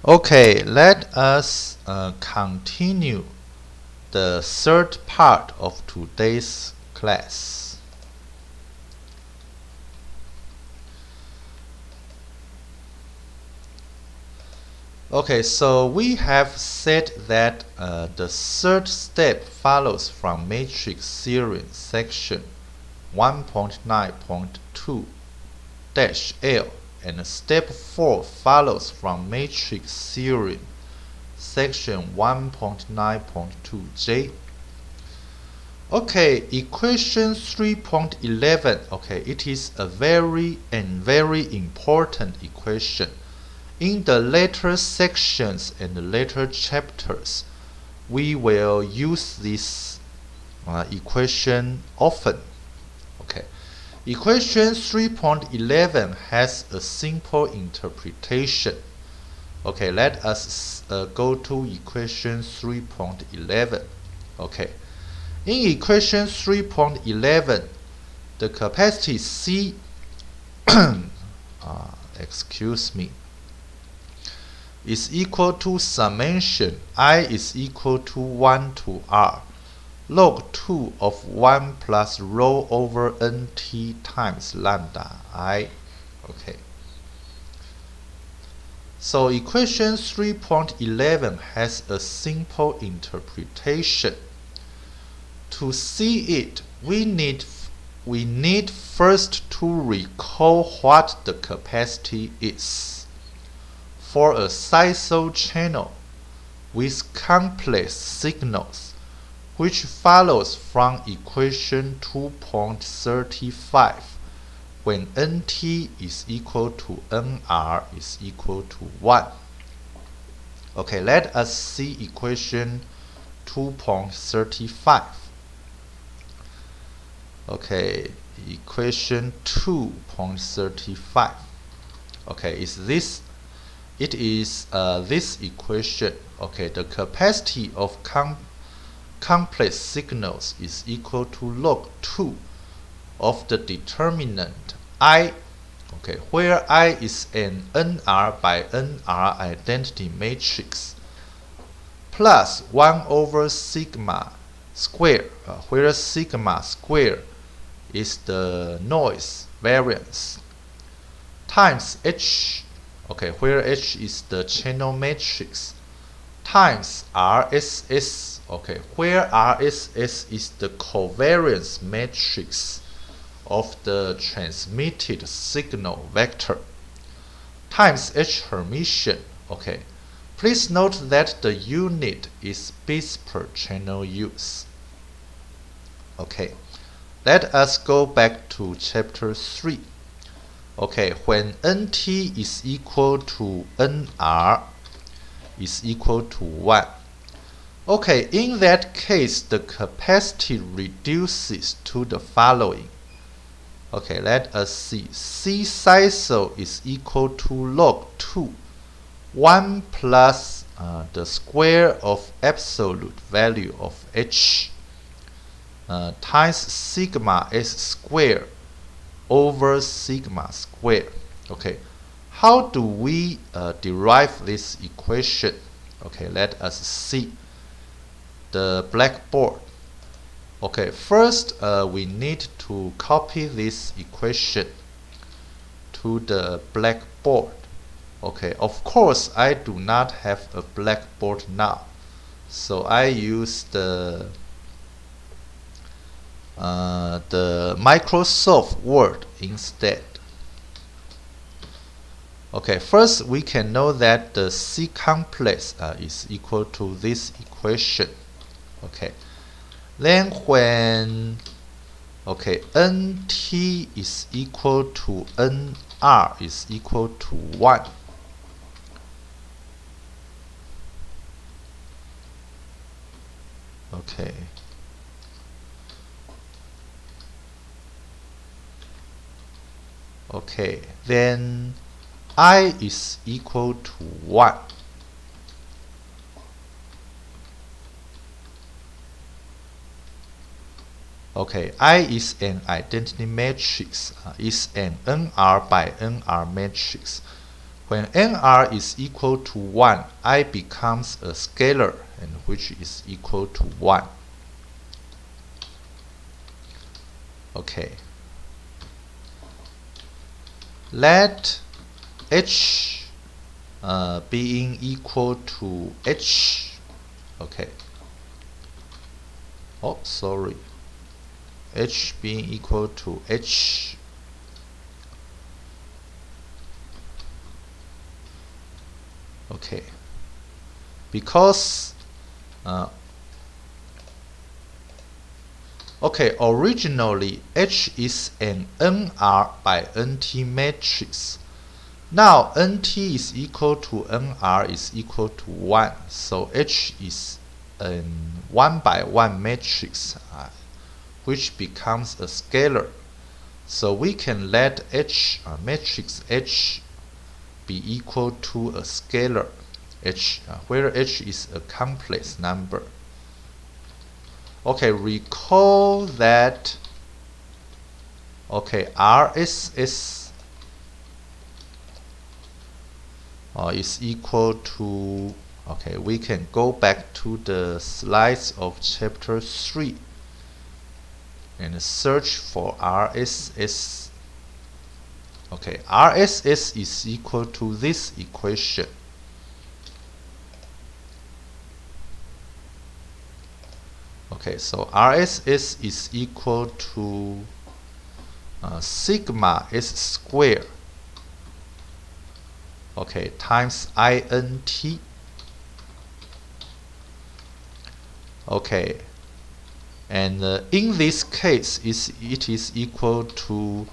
Okay, let us continue the third part of today's class. Okay, so we have said that the third step follows from matrix theorem section 1.9.2-L, and step 4 follows from matrix theorem section 1.9.2J. Okay, equation 3.11. Okay, it is a very important equation. In the later sections and the later chapters, we will use this equation often. Okay, equation 3.11 has a simple interpretation. Okay, let us go to equation 3.11. Okay, in equation 3.11, the capacity C, excuse me, is equal to summation I is equal to 1 to R log 2 of 1 plus rho over nt times lambda I. Okay. So equation 3.11 has a simple interpretation. To see it, we need first to recall what the capacity is. For a SiSo channel with complex signals, which follows from equation 2.35, when Nt is equal to Nr is equal to 1. Okay, let us see equation 2.35. Okay, equation 2.35. Okay, it is this equation. Okay, the capacity of complex signals is equal to log 2 of the determinant I, okay, where I is an Nr by Nr identity matrix, plus 1 over sigma square, where sigma square is the noise variance, times H, okay, where H is the channel matrix, times RSS, okay, where RSS is the covariance matrix of the transmitted signal vector, times H Hermitian. Okay, please note that the unit is bits per channel use. Okay, let us go back to chapter 3. Okay, when Nt is equal to Nr is equal to 1. Okay, in that case, the capacity reduces to the following. Okay, let us see. C SiSo is equal to log 2, 1 plus the square of absolute value of H times sigma S square over sigma square. Okay, how do we derive this equation? Okay, let us see the blackboard. Okay, first we need to copy this equation to the blackboard. Okay, of course I do not have a blackboard now, so I use the Microsoft Word instead. Okay, first we can know that the C complex is equal to this equation. Okay, then when Nt is equal to Nr is equal to 1. Okay. Okay, then I is equal to 1. Okay, I is an identity matrix, is an Nr by Nr matrix, when nr is equal to 1, I becomes a scalar, and which is equal to 1. Okay. Let h being equal to h. Okay. Oh, sorry. H being equal to h. Okay. Because okay, originally H is an NR by NT matrix. Now NT is equal to NR is equal to 1, so H is a 1 by 1 matrix, which becomes a scalar. So we can let H matrix H be equal to a scalar H, where H is a complex number. Okay, recall that okay, RSS is equal to, okay, we can go back to the slides of chapter 3 and search for RSS. Okay, RSS is equal to this equation. Okay, so RSS is equal to sigma s squared, okay, times int. Okay, and in this case it is equal to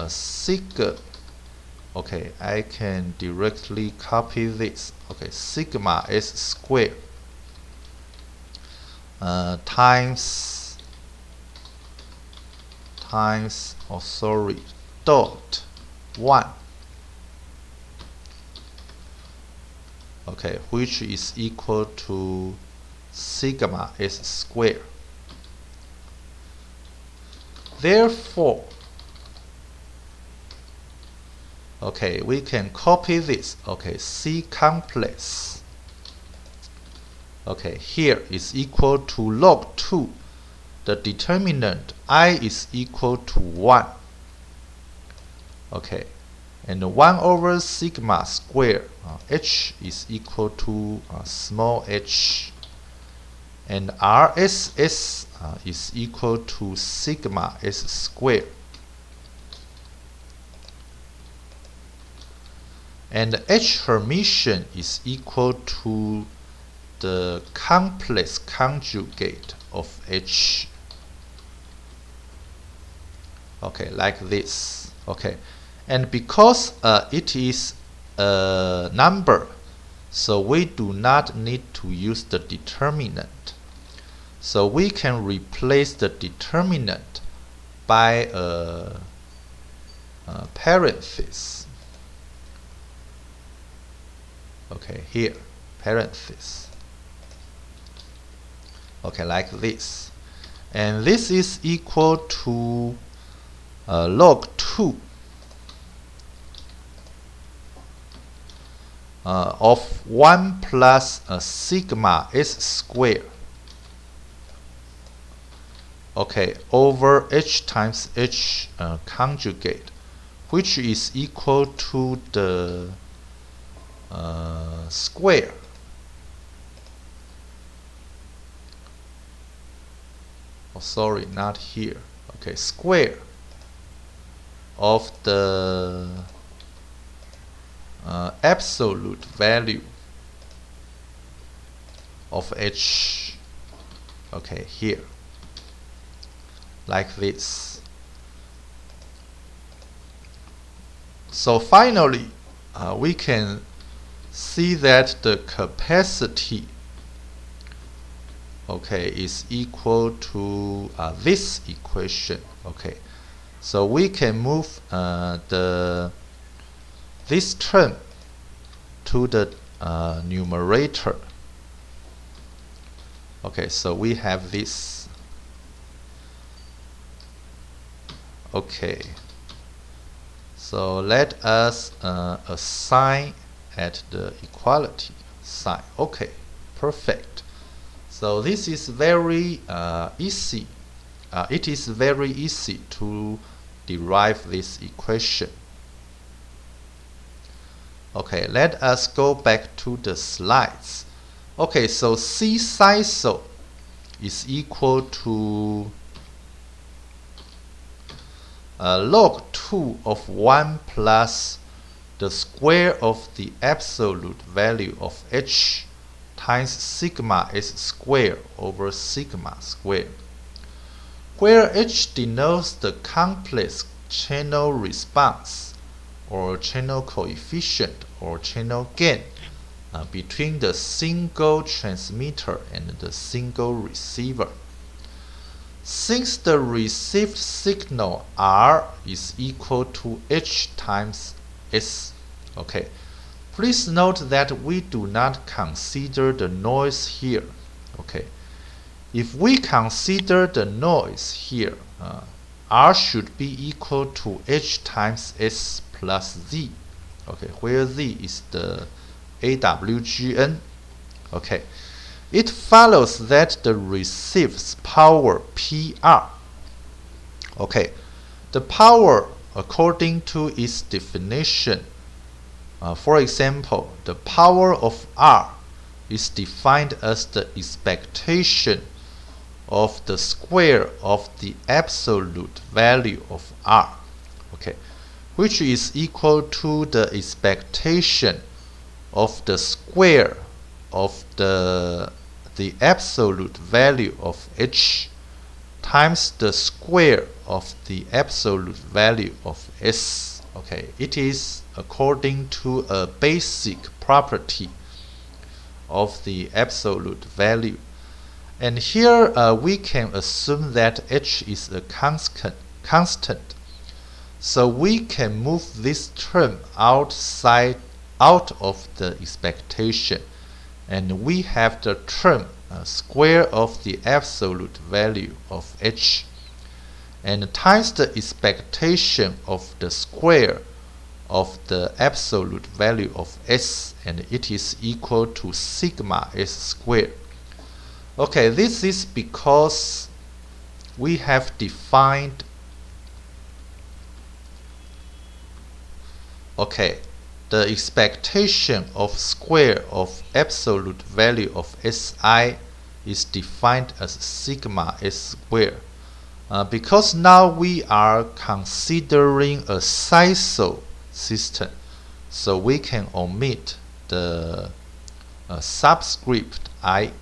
sigma. Okay, I can directly copy this. Okay, sigma s squared times dot 1. Okay, which is equal to sigma s squared. Therefore, okay, we can copy this. Okay, C complex. Okay, here is equal to log 2. The determinant I is equal to 1. Okay, and 1 over sigma squared, h is equal to small h, and RSS is equal to sigma s squared. And H Hermitian is equal to the complex conjugate of H. Okay, like this. Okay, and because it is a number, so we do not need to use the determinant. So we can replace the determinant by a parenthesis. Okay, here, parenthesis. Okay, like this. And this is equal to log 2 of 1 plus sigma s squared. Okay, over h times h conjugate, which is equal to the square oh, sorry, not here. Okay, square of the absolute value of h. Okay, here, like this. So finally, we can see that the capacity, okay, is equal to this equation. Okay, so we can move this term to the numerator. Okay, so we have this. Okay, so let us assign at the equality sign. Okay, perfect. So this is very easy. It is very easy to derive this equation. Okay, let us go back to the slides. Okay, so C SISO is equal to log 2 of 1 plus the square of the absolute value of H times sigma S squared over sigma squared, where H denotes the complex channel response or channel coefficient or channel gain between the single transmitter and the single receiver. Since the received signal R is equal to H times S, okay, please note that we do not consider the noise here. Okay, if we consider the noise here, R should be equal to H times S plus Z, okay, where Z is the AWGN. Okay, it follows that the received power PR, okay, the power according to its definition, for example, the power of R is defined as the expectation of the square of the absolute value of R, okay, which is equal to the expectation of the square of the absolute value of H times the square of the absolute value of S. Okay, it is according to a basic property of the absolute value. And here we can assume that H is a constant. So we can move this term out of the expectation, and we have the term square of the absolute value of H and times the expectation of the square of the absolute value of S, and it is equal to sigma S squared. Okay, this is because we have defined, okay, the expectation of square of absolute value of Si is defined as sigma S squared. Because now we are considering a SISO system, so we can omit the subscript I.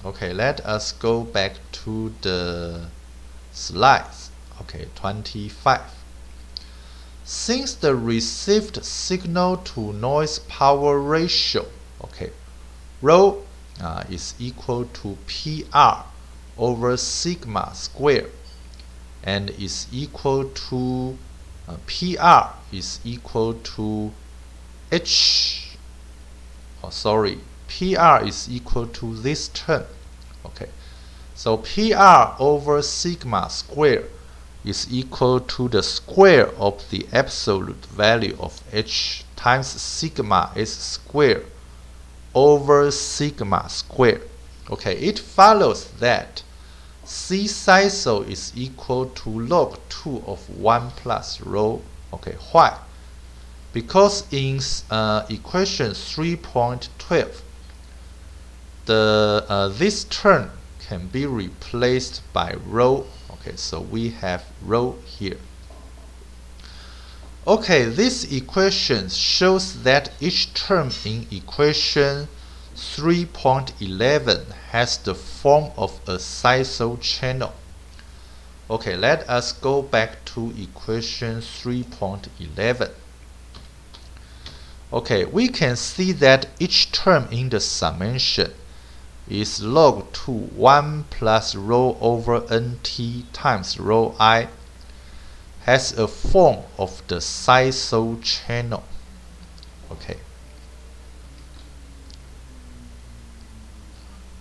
Okay, let us go back to the slides. Okay, 25. Since the received signal to noise power ratio, okay, rho is equal to PR over sigma squared, and is equal to PR is equal to H. PR is equal to this term. Okay, so PR over sigma squared is equal to the square of the absolute value of H times sigma S squared over sigma squared. Okay, it follows that C SISO is equal to log 2 of 1 plus rho. Okay, why? Because in equation 3.12, this term can be replaced by rho. Okay, so we have rho here. Okay, this equation shows that each term in equation 3.11 has the form of a SISO channel. Okay, let us go back to equation 3.11. Okay, we can see that each term in the summation is log 2 1 plus rho over nt times rho I has a form of the SISO channel. Okay.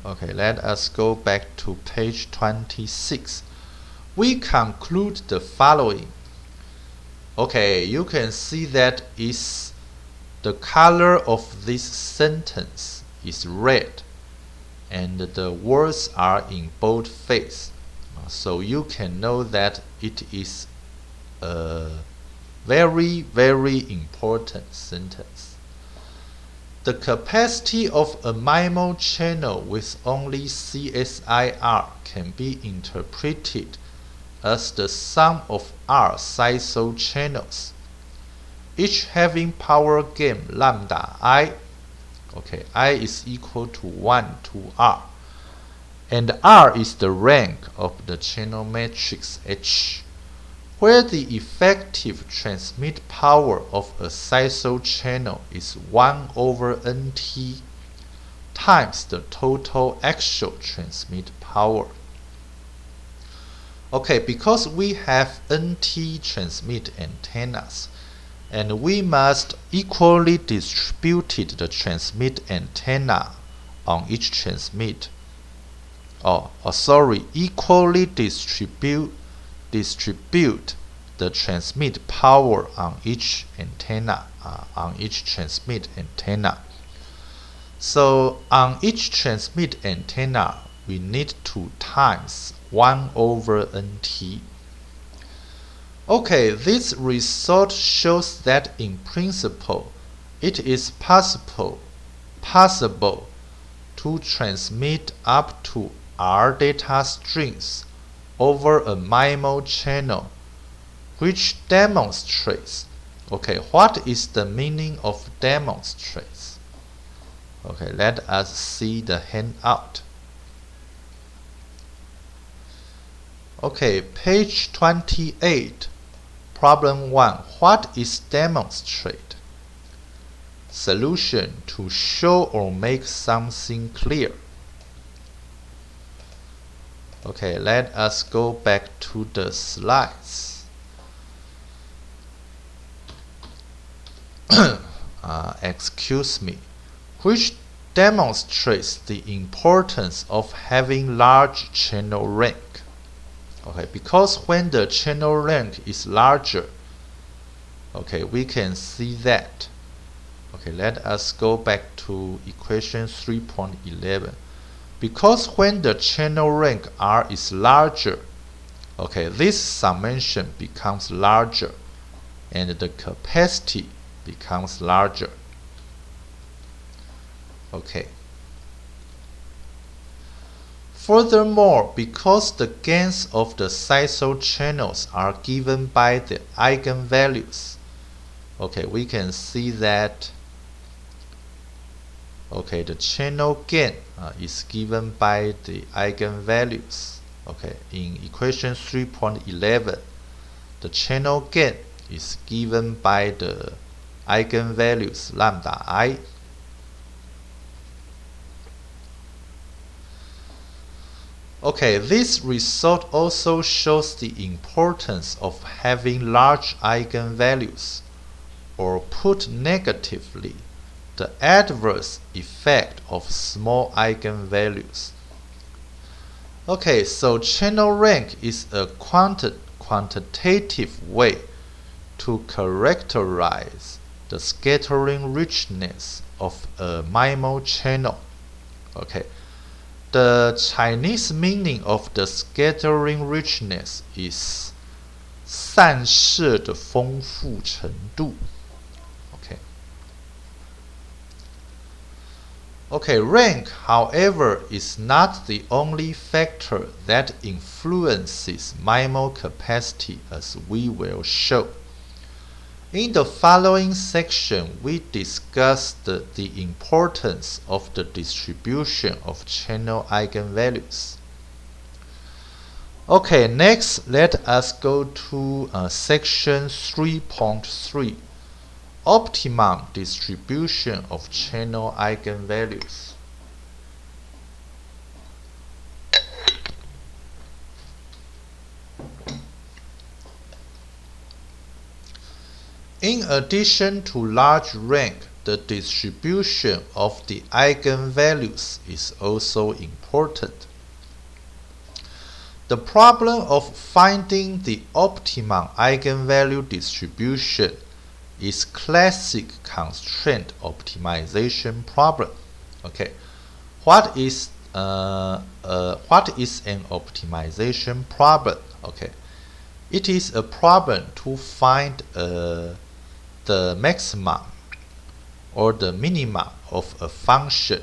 Okay, let us go back to page 26. We conclude the following. Okay, you can see that is the color of this sentence is red and the words are in boldface. So you can know that it is a very, very important sentence. The capacity of a MIMO channel with only CSIR can be interpreted as the sum of R SISO channels, each having power gain lambda I. Okay, I is equal to 1 to R, and R is the rank of the channel matrix H, where the effective transmit power of a SISO channel is 1 over NT times the total actual transmit power. Okay, because we have NT transmit antennas, and we must equally distribute the transmit antenna on each transmit. Equally distribute the transmit power on each antenna, on each transmit antenna. So on each transmit antenna, we need 2 times 1 over NT. Okay, this result shows that in principle, it is possible to transmit up to R data strings over a MIMO channel, which demonstrates. Okay, what is the meaning of demonstrates? Okay, let us see the handout. Okay, page 28. Problem 1. What is demonstrate? Solution: to show or make something clear. Okay, let us go back to the slides. Excuse me. Which demonstrates the importance of having large channel rank. Okay, because when the channel rank is larger, okay, we can see that. Okay, let us go back to equation 3.11. Because when the channel rank R is larger, okay, this summation becomes larger and the capacity becomes larger. Okay. Furthermore, because the gains of the SISO channels are given by the eigenvalues, okay, we can see that, okay, the channel gain is given by the eigenvalues. Okay, in equation 3.11, the channel gain is given by the eigenvalues lambda I. Okay, this result also shows the importance of having large eigenvalues, or put negatively, the adverse effect of small eigenvalues. Okay, so channel rank is a quantitative way to characterize the scattering richness of a MIMO channel. Okay. The Chinese meaning of the scattering richness is 散射的丰富程度. Okay, rank, however, is not the only factor that influences MIMO capacity, as we will show. In the following section, we discuss the importance of the distribution of channel eigenvalues. Okay, next let us go to section 3.3, optimum distribution of channel eigenvalues. In addition to large rank, the distribution of the eigenvalues is also important. The problem of finding the optimum eigenvalue distribution is classic constraint optimization problem. Okay, what is an optimization problem? Okay, it is a problem to find the maximum or the minimum of a function,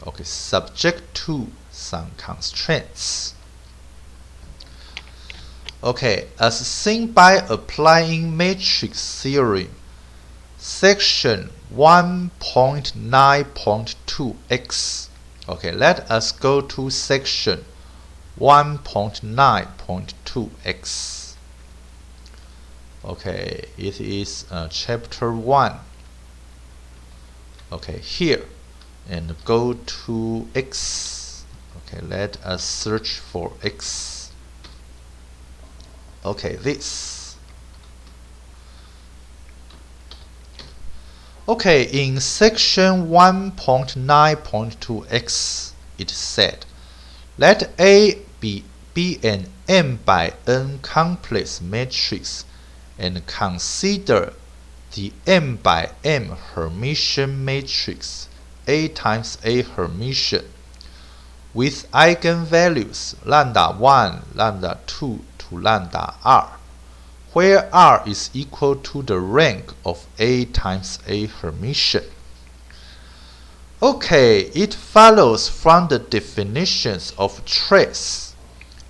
okay, subject to some constraints. Okay, as seen by applying matrix theorem, section 1.9.2x. Okay, let us go to section 1.9.2x. Okay, it is chapter 1. Okay, here, and go to x. Okay, let us search for x. Okay, this. Okay, in section 1.9.2x, it said, let A be an m by n complex matrix and consider the m by m Hermitian matrix A times A Hermitian with eigenvalues lambda 1, lambda 2 to lambda r, where r is equal to the rank of A times A Hermitian. Okay, it follows from the definitions of trace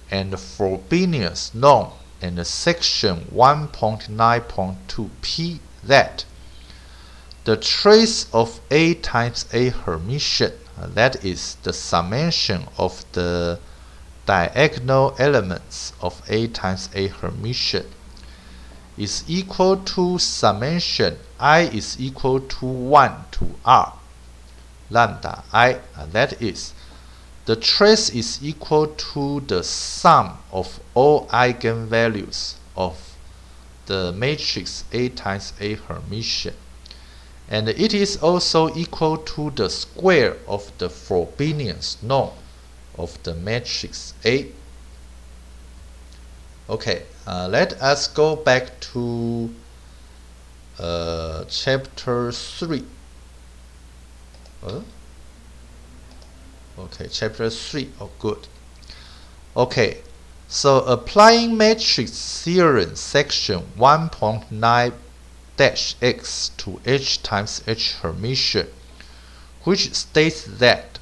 and Frobenius norm and section 1.9.2p that the trace of A times A Hermitian, that is the summation of the diagonal elements of A times A Hermitian, is equal to summation I is equal to 1 to r lambda I, that is, the trace is equal to the sum of all eigenvalues of the matrix A times A Hermitian, and it is also equal to the square of the Frobenius norm of the matrix A. Okay, let us go back to chapter 3. Okay, chapter 3. Oh, good. Okay, so applying matrix theorem section 1.9-x to H times H Hermitian, which states that,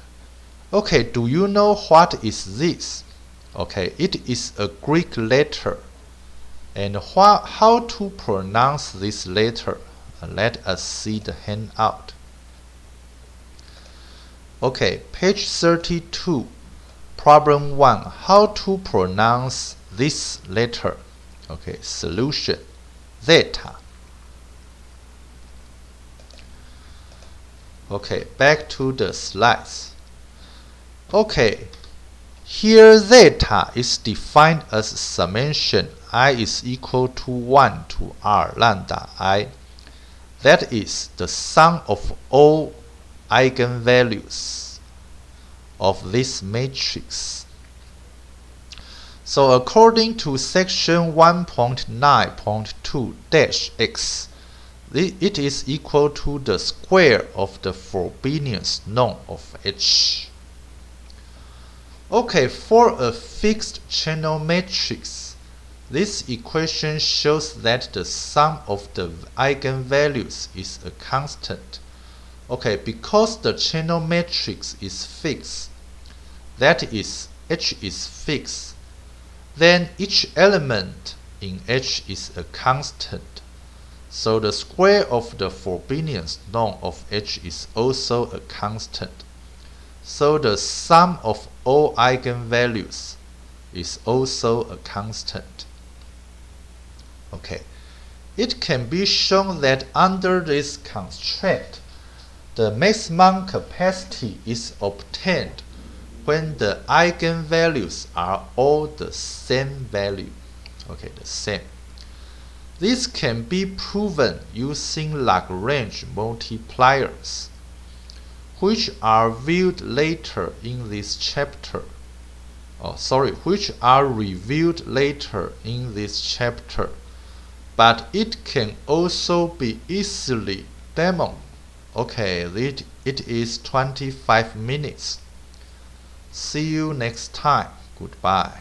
okay, do you know what is this? Okay, it is a Greek letter. And how to pronounce this letter? Let us see the handout. Okay, page 32, problem 1. How to pronounce this letter? Okay, solution, zeta. Okay, back to the slides. Okay, here zeta is defined as summation I is equal to 1 to r lambda I. That is the sum of all eigenvalues of this matrix. So according to section 1.9.2-x, it is equal to the square of the Frobenius norm of H. Okay, for a fixed channel matrix, this equation shows that the sum of the eigenvalues is a constant. Okay, because the channel matrix is fixed, that is, H is fixed, then each element in H is a constant. So the square of the Frobenius norm of H is also a constant. So the sum of all eigenvalues is also a constant. Okay, it can be shown that under this constraint, the maximum capacity is obtained when the eigenvalues are all the same value. Okay, the same. This can be proven using Lagrange multipliers, which are viewed later in this chapter. which are reviewed later in this chapter, but it can also be easily demoed. Okay, it is 25 minutes. See you next time. Goodbye.